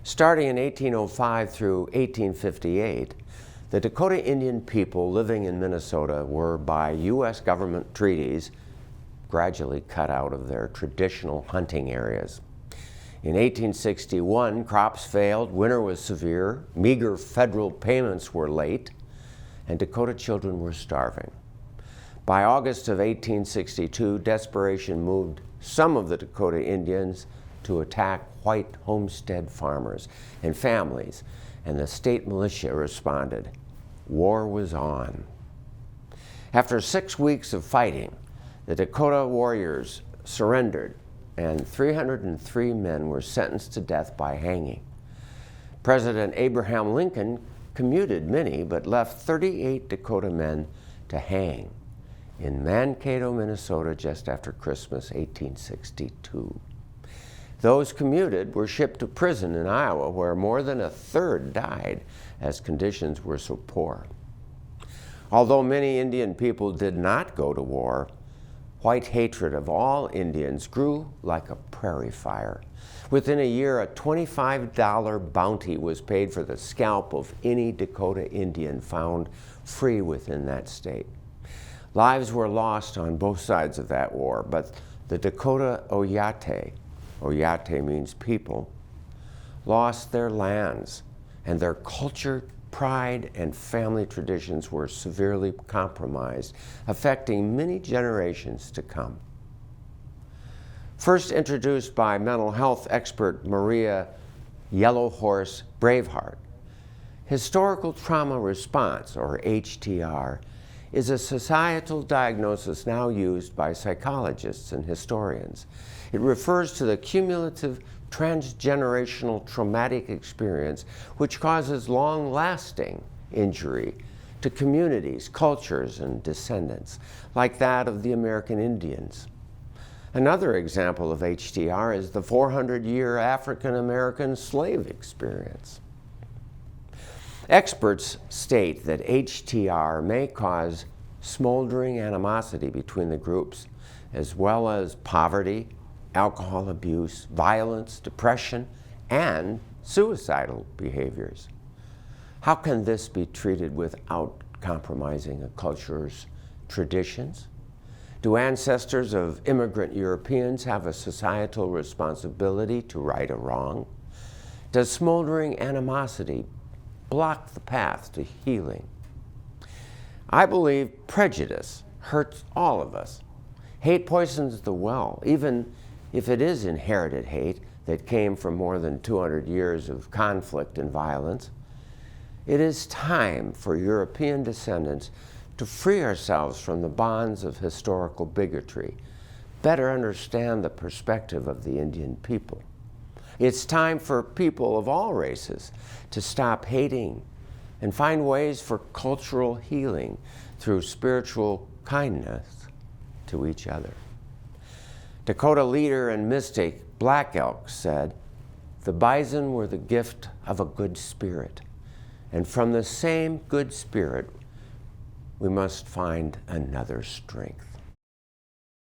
Starting in 1805 through 1858, the Dakota Indian people living in Minnesota were, by U.S. government treaties, gradually cut out of their traditional hunting areas. In 1861, crops failed, winter was severe, meager federal payments were late, and Dakota children were starving. By August of 1862, desperation moved some of the Dakota Indians to attack white homestead farmers and families, and the state militia responded. War was on. After 6 weeks of fighting, the Dakota warriors surrendered, and 303 men were sentenced to death by hanging. President Abraham Lincoln commuted many, but left 38 Dakota men to hang in Mankato, Minnesota, just after Christmas, 1862. Those commuted were shipped to prison in Iowa, where more than a third died as conditions were so poor. Although many Indian people did not go to war, white hatred of all Indians grew like a prairie fire. Within a year, a $25 bounty was paid for the scalp of any Dakota Indian found free within that state. Lives were lost on both sides of that war, but the Dakota Oyate means people, lost their lands, and their culture, pride, and family traditions were severely compromised, affecting many generations to come. First introduced by mental health expert Maria Yellow Horse Braveheart, historical trauma response, or HTR, is a societal diagnosis now used by psychologists and historians. It refers to the cumulative transgenerational traumatic experience which causes long-lasting injury to communities, cultures, and descendants, like that of the American Indians. Another example of HTR is the 400-year African-American slave experience. Experts state that HTR may cause smoldering animosity between the groups, as well as poverty, alcohol abuse, violence, depression, and suicidal behaviors. How can this be treated without compromising a culture's traditions? Do ancestors of immigrant Europeans have a societal responsibility to right a wrong? Does smoldering animosity block the path to healing? I believe prejudice hurts all of us. Hate poisons the well, even if it is inherited hate that came from more than 200 years of conflict and violence. It is time for European descendants to free ourselves from the bonds of historical bigotry, better understand the perspective of the Indian people. It's time for people of all races to stop hating and find ways for cultural healing through spiritual kindness to each other. Dakota leader and mystic Black Elk said, "The bison were the gift of a good spirit, and from the same good spirit we must find another strength."